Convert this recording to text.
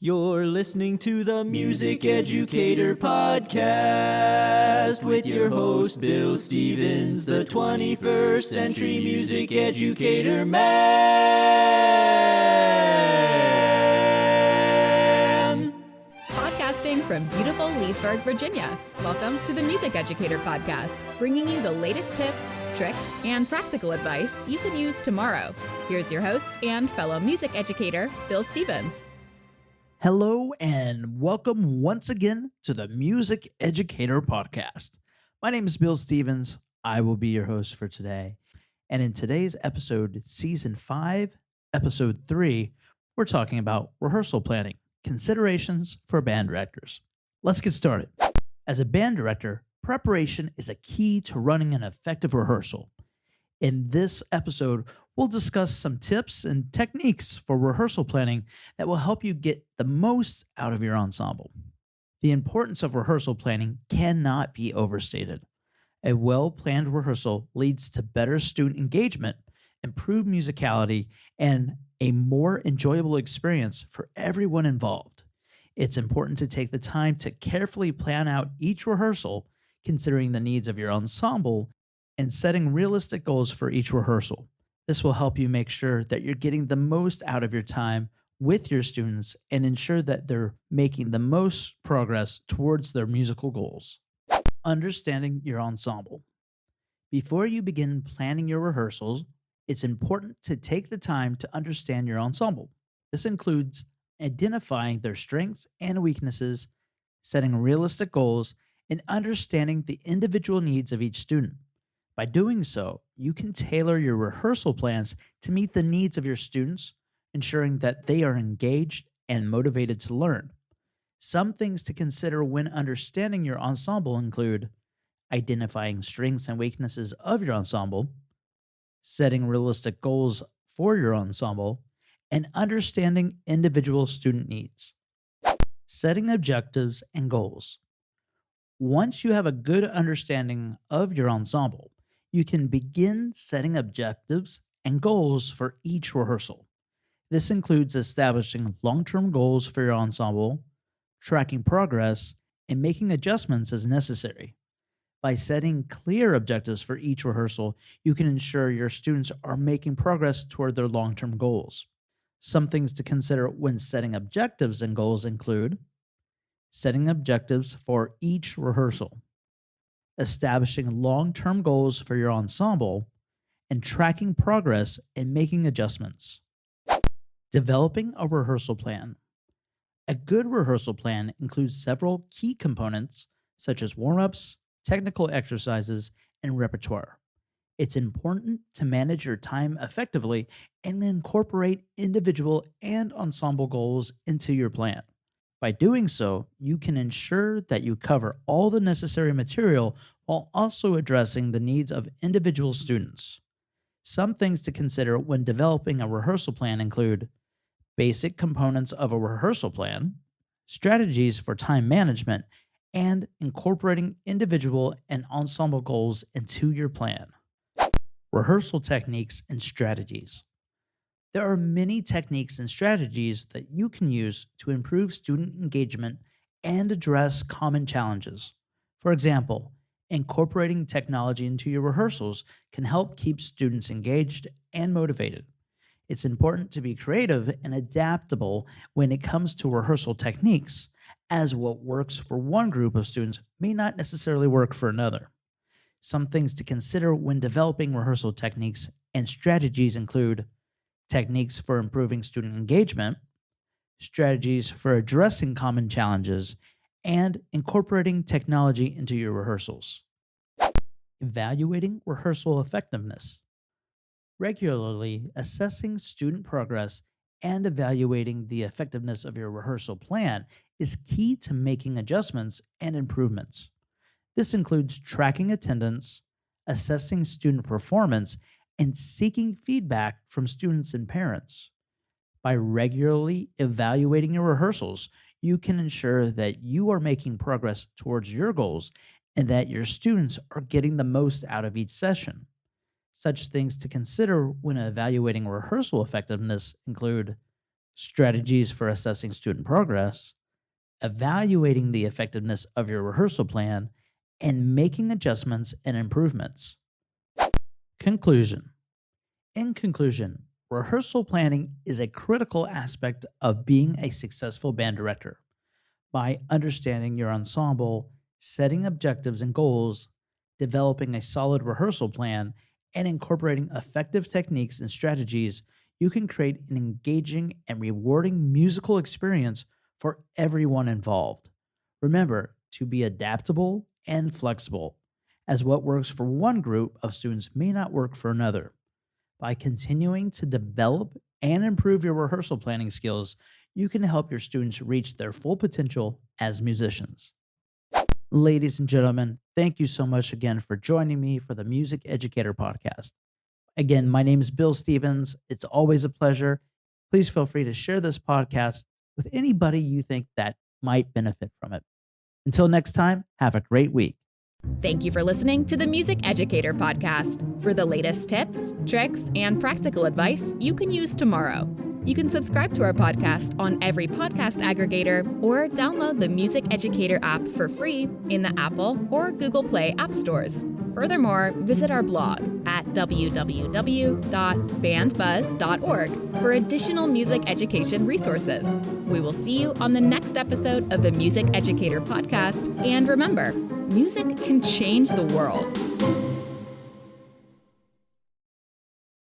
You're listening to the Music Educator Podcast with your host, Bill Stevens, the 21st century music educator man. Podcasting from beautiful Leesburg, Virginia. Welcome to the Music Educator Podcast, bringing you the latest tips, tricks, and practical advice you can use tomorrow. Here's your host and fellow music educator, Bill Stevens. Hello and welcome once again to the Music Educator Podcast. My name is Bill Stevens. I will be your host for today. And in today's episode, Season 5, Episode 3, we're talking about rehearsal planning, considerations for band directors. Let's get started. As a band director, preparation is a key to running an effective rehearsal. In this episode, we'll discuss some tips and techniques for rehearsal planning that will help you get the most out of your ensemble. The importance of rehearsal planning cannot be overstated. A well-planned rehearsal leads to better student engagement, improved musicality, and a more enjoyable experience for everyone involved. It's important to take the time to carefully plan out each rehearsal, considering the needs of your ensemble and setting realistic goals for each rehearsal. This will help you make sure that you're getting the most out of your time with your students and ensure that they're making the most progress towards their musical goals. Understanding your ensemble. Before you begin planning your rehearsals, it's important to take the time to understand your ensemble. This includes identifying their strengths and weaknesses, setting realistic goals, and understanding the individual needs of each student. By doing so, you can tailor your rehearsal plans to meet the needs of your students, ensuring that they are engaged and motivated to learn. Some things to consider when understanding your ensemble include identifying strengths and weaknesses of your ensemble, setting realistic goals for your ensemble, and understanding individual student needs. Setting objectives and goals. Once you have a good understanding of your ensemble, you can begin setting objectives and goals for each rehearsal. This includes establishing long-term goals for your ensemble, tracking progress, and making adjustments as necessary. By setting clear objectives for each rehearsal, you can ensure your students are making progress toward their long-term goals. Some things to consider when setting objectives and goals include setting objectives for each rehearsal, establishing long-term goals for your ensemble, and tracking progress and making adjustments. Developing a rehearsal plan. A good rehearsal plan includes several key components such as warm-ups, technical exercises, and repertoire. It's important to manage your time effectively and incorporate individual and ensemble goals into your plan. By doing so, you can ensure that you cover all the necessary material while also addressing the needs of individual students. Some things to consider when developing a rehearsal plan include basic components of a rehearsal plan, strategies for time management, and incorporating individual and ensemble goals into your plan. Rehearsal techniques and strategies. There are many techniques and strategies that you can use to improve student engagement and address common challenges. For example, incorporating technology into your rehearsals can help keep students engaged and motivated. It's important to be creative and adaptable when it comes to rehearsal techniques, as what works for one group of students may not necessarily work for another. Some things to consider when developing rehearsal techniques and strategies include techniques for improving student engagement, strategies for addressing common challenges, and incorporating technology into your rehearsals. Evaluating rehearsal effectiveness. Regularly assessing student progress and evaluating the effectiveness of your rehearsal plan is key to making adjustments and improvements. This includes tracking attendance, assessing student performance, and seeking feedback from students and parents. By regularly evaluating your rehearsals, you can ensure that you are making progress towards your goals and that your students are getting the most out of each session. Such things to consider when evaluating rehearsal effectiveness include strategies for assessing student progress, evaluating the effectiveness of your rehearsal plan, and making adjustments and improvements. Conclusion. In conclusion, rehearsal planning is a critical aspect of being a successful band director. By understanding your ensemble, setting objectives and goals, developing a solid rehearsal plan, and incorporating effective techniques and strategies, you can create an engaging and rewarding musical experience for everyone involved. Remember to be adaptable and flexible, as what works for one group of students may not work for another. By continuing to develop and improve your rehearsal planning skills, you can help your students reach their full potential as musicians. Ladies and gentlemen, thank you so much again for joining me for the Music Educator Podcast. Again, my name is Bill Stevens. It's always a pleasure. Please feel free to share this podcast with anybody you think that might benefit from it. Until next time, have a great week. Thank you for listening to the Music Educator Podcast. For the latest tips, tricks, and practical advice you can use tomorrow. You can subscribe to our podcast on every podcast aggregator or download the Music Educator app for free in the Apple or Google Play app stores. Furthermore, visit our blog at www.bandbuzz.org for additional music education resources. We will see you on the next episode of the Music Educator Podcast. And remember, music can change the world.